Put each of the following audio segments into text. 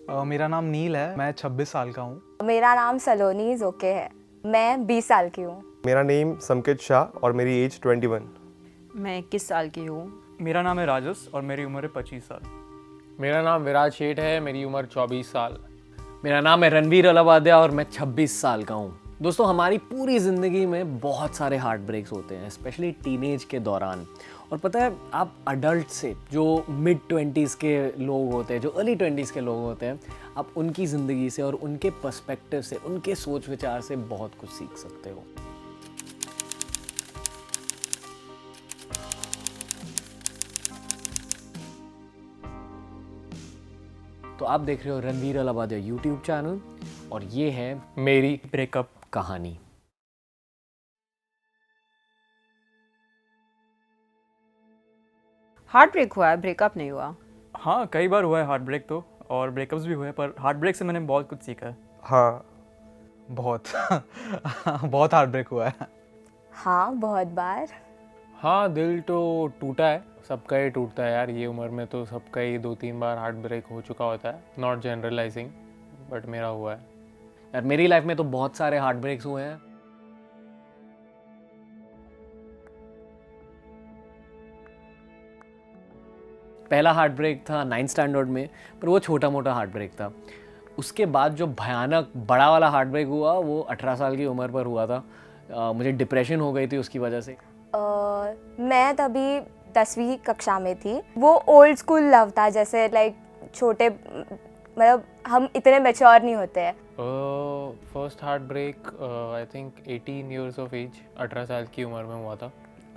मेरा नाम नील है, मैं 26 साल का हूँ। मेरा नाम सलोनी जोके है, मैं 20 साल की हूँ। मेरा नेम संकेत शाह और मेरी एज 21। मैं 21 साल की हूँ। मेरा नाम है राजस और मेरी उम्र है 25 साल। मेरा नाम विराज शेठ है, मेरी उम्र 24 साल। मेरा नाम है रणवीर अलावादिया और मैं 26 साल का हूँ। दोस्तों, हमारी पूरी ज़िंदगी में बहुत सारे हार्ट ब्रेक्स होते हैं, स्पेशली टीनेज के दौरान। और पता है, आप अडल्ट से जो मिड 20s के लोग होते हैं, जो अर्ली 20s के लोग होते हैं, आप उनकी ज़िंदगी से और उनके पर्सपेक्टिव से, उनके सोच विचार से बहुत कुछ सीख सकते हो। तो आप देख रहे हो रणवीर अलावादिया यूट्यूब चैनल और ये है मेरी ब्रेकअप कहानी। हार्ट ब्रेक हुआ है, ब्रेकअप नहीं हुआ। हाँ, कई बार हुआ है हार्ट ब्रेक तो, और ब्रेकअप्स भी हुए हैं, पर हार्ट ब्रेक से मैंने बहुत कुछ सीखा है। हाँ, बहुत बहुत हार्ट ब्रेक हुआ है। हाँ, बहुत बार। हाँ, दिल तो टूटा है, सबका ही टूटता है यार। ये उम्र में तो सबका ही 2-3 बार हार्ट ब्रेक हो चुका होता है। नॉट जनरलाइजिंग, बट मेरा हुआ है। यार, मेरी लाइफ में तो बहुत सारे हार्ट ब्रेक्स हुए हैं। पहला हार्ट ब्रेक था 9th स्टैंडर्ड में, पर वो छोटा मोटा हार्ट ब्रेक था। उसके बाद जो भयानक बड़ा वाला हार्ट ब्रेक हुआ वो 18 साल की उम्र पर हुआ था। मुझे डिप्रेशन हो गई थी उसकी वजह से। मैं तभी 10वीं कक्षा में थी। वो ओल्ड स्कूल लव था, जैसे लाइक छोटे, मतलब हम इतने मैच्योर नहीं होते हैं। First heart break I think 18 years of age, 18 साल की उम्र में हुआ था।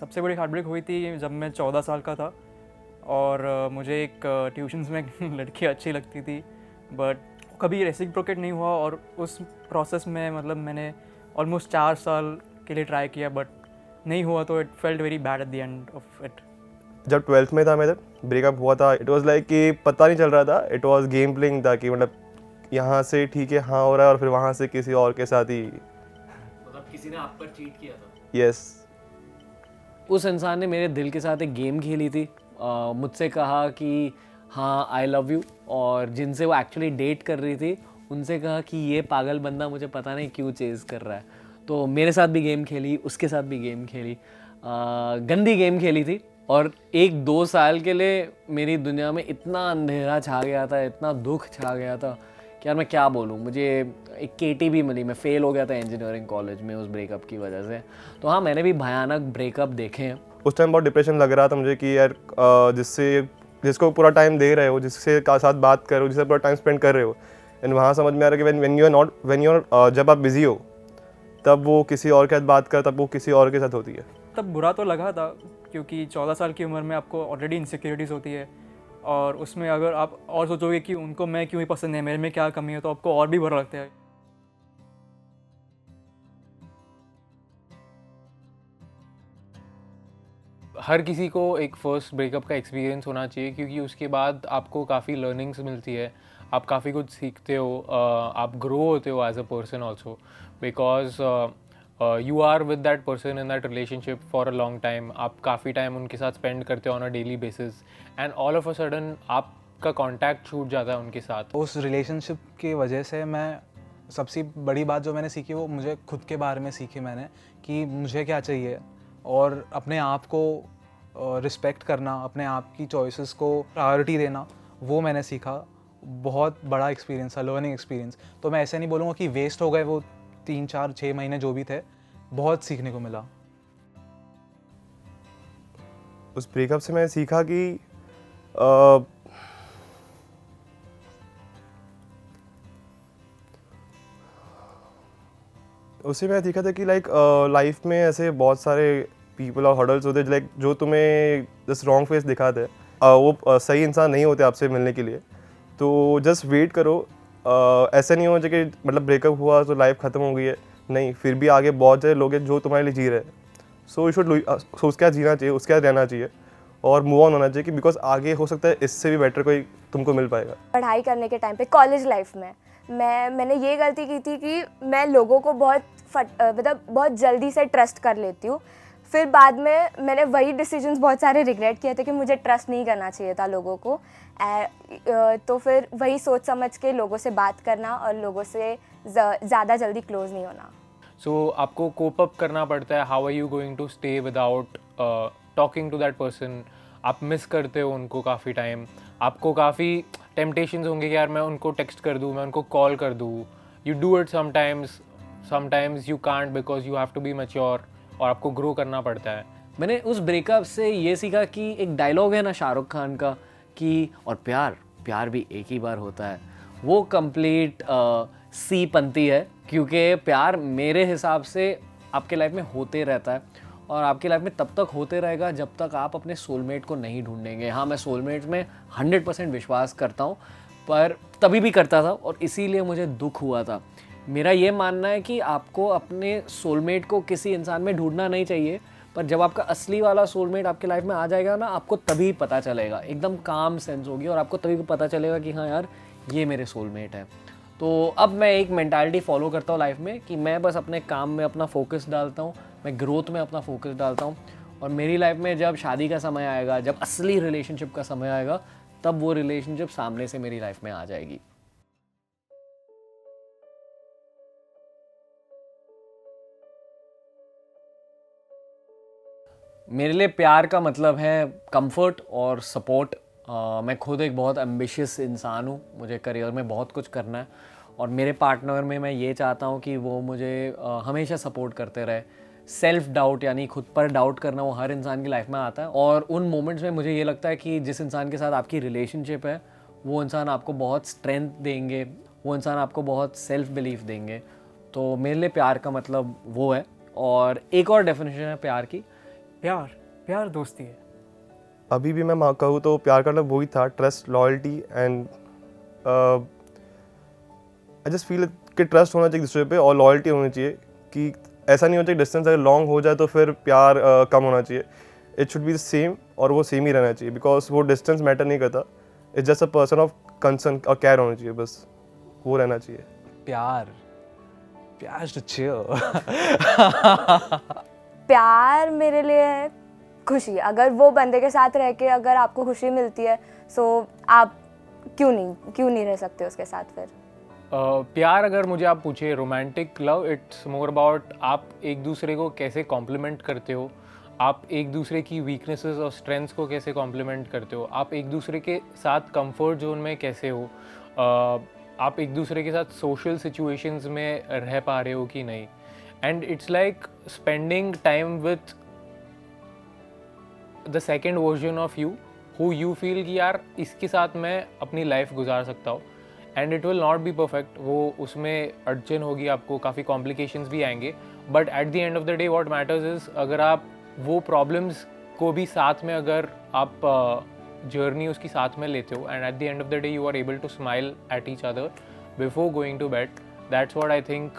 सबसे बड़ी हार्ट ब्रेक हुई थी जब मैं 14 साल का था, और मुझे एक ट्यूशन्स में एक लड़की अच्छी लगती थी, बट कभी रेसिप्रोकेट नहीं हुआ। और उस प्रोसेस में मतलब मैंने ऑलमोस्ट 4 साल के लिए ट्राई किया, बट नहीं हुआ, तो it felt very bad at the end of it. जब 12th में था मेरा ब्रेकअप हुआ था, इट वाज लाइक कि पता नहीं चल रहा था। इट वाज गेम प्लेइंग था कि मतलब यहाँ से ठीक है हाँ हो रहा है और फिर वहाँ से किसी और के साथ ही। मतलब किसी ने आप पर चीट किया था? यस। उस इंसान ने मेरे दिल के साथ एक गेम खेली थी। मुझसे कहा कि हाँ आई लव यू, और जिनसे वो एक्चुअली डेट कर रही थी उनसे कहा कि ये पागल बंदा मुझे पता नहीं क्यों चेज़ कर रहा है। तो मेरे साथ भी गेम खेली, उसके साथ भी गेम खेली, गंदी गेम खेली थी। और 1-2 साल के लिए मेरी दुनिया में इतना अंधेरा छा गया था, इतना दुख छा गया था कि यार मैं क्या बोलूँ। मुझे एक केटी भी मिली, मैं फ़ेल हो गया था इंजीनियरिंग कॉलेज में उस ब्रेकअप की वजह से। तो हाँ, मैंने भी भयानक ब्रेकअप देखे हैं। उस टाइम बहुत डिप्रेशन लग रहा था मुझे कि यार जिसको पूरा टाइम दे रहे हो, जिससे का साथ बात कर रहे हो, जिससे पूरा टाइम स्पेंड कर रहे हो, एंड वहाँ समझ में आ रहा है कि जब आप बिजी हो तब वो किसी और के साथ बात कर, तब वो किसी और के साथ होती है। तब बुरा तो लगा था, क्योंकि 14 साल की उम्र में आपको ऑलरेडी इनसिक्योरिटीज़ होती है, और उसमें अगर आप और सोचोगे कि उनको मैं क्यों ही पसंद है, मेरे में क्या कमी है, तो आपको और भी बुरा लगता है। हर किसी को एक फ़र्स्ट ब्रेकअप का एक्सपीरियंस होना चाहिए, क्योंकि उसके बाद आपको काफ़ी लर्निंग्स मिलती है, आप काफ़ी कुछ सीखते हो, आप ग्रो होते हो as a person also, because you are with that person in that relationship for a long time. आप काफ़ी टाइम उनके साथ स्पेंड करते हो on a daily basis, and all of a sudden आपका कॉन्टैक्ट छूट जाता है उनके साथ। उस रिलेशनशिप की वजह से मैं सबसे बड़ी बात जो मैंने सीखी वो मुझे खुद के बारे में सीखी मैंने, कि मुझे क्या चाहिए, और अपने आप को रिस्पेक्ट करना, अपने आप की चॉइसेस को प्रायोरिटी देना, वो मैंने सीखा। बहुत बड़ा एक्सपीरियंस था, लर्निंग एक्सपीरियंस। तो मैं ऐसे नहीं बोलूँगा कि वेस्ट हो गए वो 3-4-6 महीने जो भी थे, बहुत सीखने को मिला। उस ब्रेकअप से मैंने सीखा कि उससे मैं सीखा था कि लाइफ में ऐसे बहुत सारे पीपल और हर्डल्स होते हैं जो तुम्हें जस्ट रॉन्ग फेस दिखाते हैं। वो सही इंसान नहीं होते आपसे मिलने के लिए। तो जस्ट वेट करो। ऐसा नहीं हो कि मतलब ब्रेकअप हुआ तो लाइफ ख़त्म हो गई है, नहीं, फिर भी आगे बहुत सारे लोग हैं जो तुम्हारे लिए जी रहे हैं। सो यू शुड उसके साथ जीना चाहिए, उसके साथ रहना चाहिए और मूव ऑन होना चाहिए, कि बिकॉज आगे हो सकता है इससे भी बेटर कोई तुमको मिल पाएगा। पढ़ाई करने के टाइम पे, कॉलेज लाइफ में मैंने ये गलती की थी कि मैं लोगों को बहुत जल्दी से ट्रस्ट कर लेती हूँ। फिर बाद में मैंने वही डिसीजंस बहुत सारे रिग्रेट किए थे कि मुझे ट्रस्ट नहीं करना चाहिए था लोगों को। तो फिर वही सोच समझ के लोगों से बात करना और लोगों से ज़्यादा जल्दी क्लोज नहीं होना। सो आपको कोप अप करना पड़ता है, how are you going to stay without talking to that person. आप मिस करते हो उनको काफ़ी टाइम, आपको काफ़ी टेम्पटेशंस होंगे कि यार मैं उनको टेक्स्ट कर दूँ, मैं उनको कॉल कर दूँ। You do it sometimes you can't because you have to be mature, और आपको ग्रो करना पड़ता है। मैंने उस ब्रेकअप से ये सीखा कि एक डायलॉग है ना शाहरुख खान का कि और प्यार भी एक ही बार होता है, वो कंप्लीट सी पंथी है। क्योंकि प्यार मेरे हिसाब से आपके लाइफ में होते रहता है, और आपकी लाइफ में तब तक होते रहेगा जब तक आप अपने सोलमेट को नहीं ढूंढेंगे। हाँ, मैं सोलमेट में 100% विश्वास करता हूँ, पर तभी भी करता था और इसीलिए मुझे दुख हुआ था। मेरा ये मानना है कि आपको अपने सोलमेट को किसी इंसान में ढूंढना नहीं चाहिए, पर जब आपका असली वाला सोलमेट आपके लाइफ में आ जाएगा ना, आपको तभी पता चलेगा, एकदम काम सेंस होगी और आपको तभी पता चलेगा कि हाँ यार, ये मेरे सोलमेट है। तो अब मैं एक मेंटालिटी फॉलो करता हूँ लाइफ में कि मैं बस अपने काम में अपना फोकस डालता हूँ, मैं ग्रोथ में अपना फोकस डालता हूँ, और मेरी लाइफ में जब शादी का समय आएगा, जब असली रिलेशनशिप का समय आएगा, तब वो रिलेशनशिप सामने से मेरी लाइफ में आ जाएगी। मेरे लिए प्यार का मतलब है कंफर्ट और सपोर्ट। मैं खुद एक बहुत एम्बिशियस इंसान हूँ, मुझे करियर में बहुत कुछ करना है, और मेरे पार्टनर में मैं ये चाहता हूँ कि वो मुझे हमेशा सपोर्ट करते रहे। सेल्फ डाउट यानी खुद पर डाउट करना वो हर इंसान की लाइफ में आता है, और उन मोमेंट्स में मुझे ये लगता है कि जिस इंसान के साथ आपकी रिलेशनशिप है वो इंसान आपको बहुत स्ट्रेंथ देंगे, वो इंसान आपको बहुत सेल्फ बिलीफ देंगे। तो मेरे लिए प्यार का मतलब वो है। और एक और डेफिनेशन है प्यार की, प्यार दोस्ती है। अभी भी मैं कहूँ तो प्यार का मतलब वही था, trust, loyalty and I just feel कि ट्रस्ट होना चाहिए दूसरे पे और लॉयल्टी होनी चाहिए। कि ऐसा नहीं होना चाहिए डिस्टेंस अगर लॉन्ग हो जाए तो फिर प्यार कम होना चाहिए। It should be the same, और वो सेम ही रहना चाहिए, बिकॉज वो डिस्टेंस मैटर नहीं करता। It's just a person of concern और केयर होना चाहिए, बस वो रहना चाहिए। प्यार to chill। प्यार मेरे लिए है खुशी। अगर वो बंदे के साथ रह के अगर आपको खुशी मिलती है, सो आप क्यों नहीं रह सकते उसके साथ फिर। प्यार अगर मुझे आप पूछे, romantic love it's more about आप एक दूसरे को कैसे कॉम्प्लीमेंट करते हो, आप एक दूसरे की वीकनेसेस और स्ट्रेंथ्स को कैसे कॉम्प्लीमेंट करते हो, आप एक दूसरे के साथ कंफर्ट जोन में कैसे हो, आप एक दूसरे के साथ सोशल सिचुएशंस में रह पा रहे हो कि नहीं। And it's like spending time with the second version of you, who you feel कि यार इसके साथ मैं अपनी लाइफ गुजार सकता हूँ। And it will not be perfect, वो उसमें अड़चन होगी, आपको काफ़ी कॉम्प्लिकेशंस भी आएंगे, but at the end of the day what matters is अगर आप वो प्रॉब्लम्स को भी साथ में अगर आप जर्नी उसकी साथ में लेते हो, and at the end of the day you are able to smile at each other before going to bed, that's what I think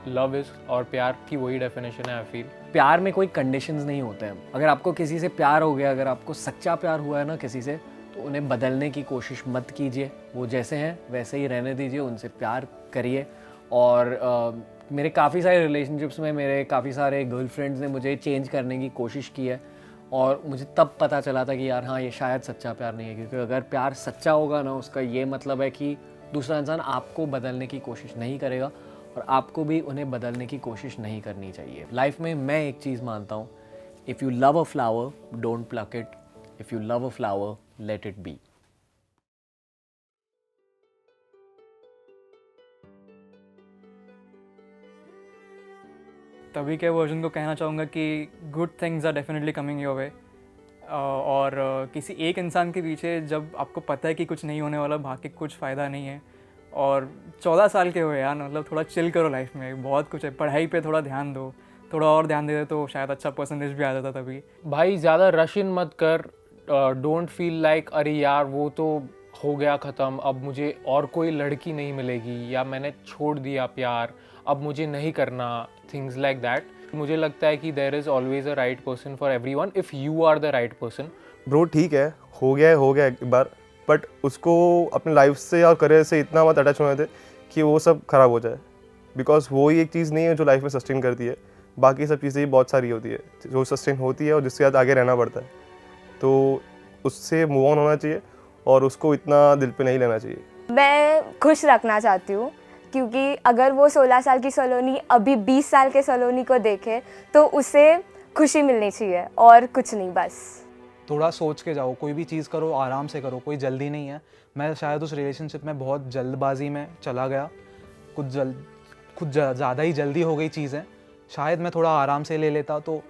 love is. और प्यार की वही डेफिनेशन है आई फील। प्यार में कोई कंडीशंस नहीं होते हैं। अगर आपको किसी से प्यार हो गया, अगर आपको सच्चा प्यार हुआ है ना किसी से, तो उन्हें बदलने की कोशिश मत कीजिए, वो जैसे हैं वैसे ही रहने दीजिए, उनसे प्यार करिए। और मेरे काफ़ी सारे रिलेशनशिप्स में मेरे काफ़ी सारे गर्लफ्रेंड्स ने मुझे चेंज करने की कोशिश की है, और मुझे तब पता चला था कि यार हाँ, ये शायद सच्चा प्यार नहीं है। क्योंकि अगर प्यार सच्चा होगा ना, उसका ये मतलब है कि दूसरा इंसान आपको बदलने की कोशिश नहीं करेगा, और आपको भी उन्हें बदलने की कोशिश नहीं करनी चाहिए। लाइफ में मैं एक चीज़ मानता हूँ, if you love a flower don't pluck it, if you love a flower let it be. तभी के वर्जन को कहना चाहूँगा कि good things are definitely coming your way. और किसी एक इंसान के पीछे जब आपको पता है कि कुछ नहीं होने वाला, भाग के कुछ फ़ायदा नहीं है। और 14 साल के हुए यार, मतलब थोड़ा चिल करो लाइफ में, बहुत कुछ है। पढ़ाई पे थोड़ा ध्यान दो, थोड़ा और ध्यान दे तो शायद अच्छा परसेंटेज भी आ जाता तभी। भाई ज़्यादा रश इन मत कर, डोंट फील लाइक अरे यार वो तो हो गया ख़त्म, अब मुझे और कोई लड़की नहीं मिलेगी, या मैंने छोड़ दिया प्यार, अब मुझे नहीं करना, थिंग्स लाइक दैट। मुझे लगता है कि there is always a right person for everyone if you are the right person. Bro ठीक है, हो गया एक बार, बट उसको अपने लाइफ से और करियर से इतना मत अटैच होने दे कि वो सब ख़राब हो जाए, बिकॉज वो ही एक चीज़ नहीं है जो लाइफ में सस्टेन करती है। बाकी सब चीज़ें भी बहुत सारी होती है जो सस्टेन होती है और जिसके साथ आगे रहना पड़ता है, तो उससे मूव ऑन होना चाहिए और उसको इतना दिल पे नहीं लेना चाहिए। मैं खुश रखना चाहती हूँ, क्योंकि अगर वो 16 साल की सलोनी अभी 20 साल के सलोनी को देखे तो उसे खुशी मिलनी चाहिए और कुछ नहीं। बस थोड़ा सोच के जाओ, कोई भी चीज़ करो आराम से करो, कोई जल्दी नहीं है। मैं शायद उस रिलेशनशिप में बहुत जल्दबाजी में चला गया, कुछ ज़्यादा ही जल्दी हो गई चीज़ें। शायद मैं थोड़ा आराम से ले लेता तो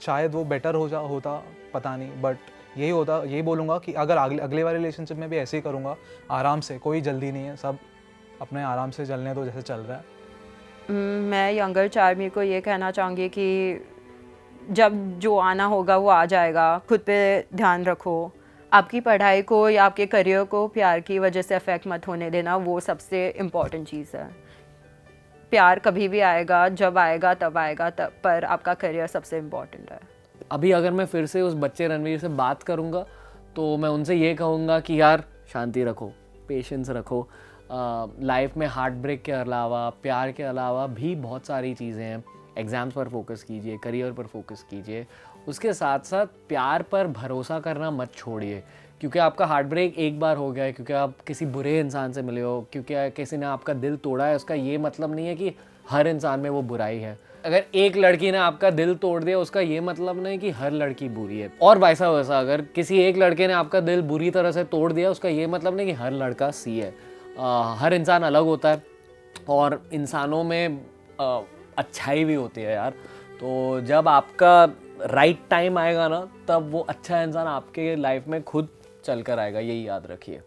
शायद वो बेटर होता, पता नहीं। बट यही बोलूँगा कि अगर अगले वाले रिलेशनशिप में भी ऐसे ही करूँगा, आराम से, कोई जल्दी नहीं है, सब अपने आराम से चलने दो जैसे चल रहा है। मैं यंगर चार्मी को ये कहना चाहूँगी कि जब जो आना होगा वो आ जाएगा, खुद पे ध्यान रखो, आपकी पढ़ाई को या आपके करियर को प्यार की वजह से अफेक्ट मत होने देना, वो सबसे इम्पॉर्टेंट चीज़ है। प्यार कभी भी आएगा, जब आएगा तब आएगा, तब पर आपका करियर सबसे इम्पॉर्टेंट है। अभी अगर मैं फिर से उस बच्चे रणवीर से बात करूँगा तो मैं उनसे ये कहूँगा कि यार शांति रखो, पेशेंस रखो। लाइफ में हार्ट ब्रेक के अलावा, प्यार के अलावा भी बहुत सारी चीज़ें हैं। एग्ज़ाम्स पर फोकस कीजिए, करियर पर फोकस कीजिए, उसके साथ साथ प्यार पर भरोसा करना मत छोड़िए। क्योंकि आपका हार्ट ब्रेक एक बार हो गया है, क्योंकि आप किसी बुरे इंसान से मिले हो, क्योंकि किसी ने आपका दिल तोड़ा है, उसका ये मतलब नहीं है कि हर इंसान में वो बुराई है। अगर एक लड़की ने आपका दिल तोड़ दिया, उसका ये मतलब नहीं कि हर लड़की बुरी है। और वैसा वैसा अगर किसी एक लड़के ने आपका दिल बुरी तरह से तोड़ दिया, उसका ये मतलब नहीं कि हर लड़का सी है। हर इंसान अलग होता है और इंसानों में अच्छाई भी होती है यार। तो जब आपका राइट टाइम आएगा ना, तब वो अच्छा इंसान आपके लाइफ में खुद चल कर आएगा, यही याद रखिए।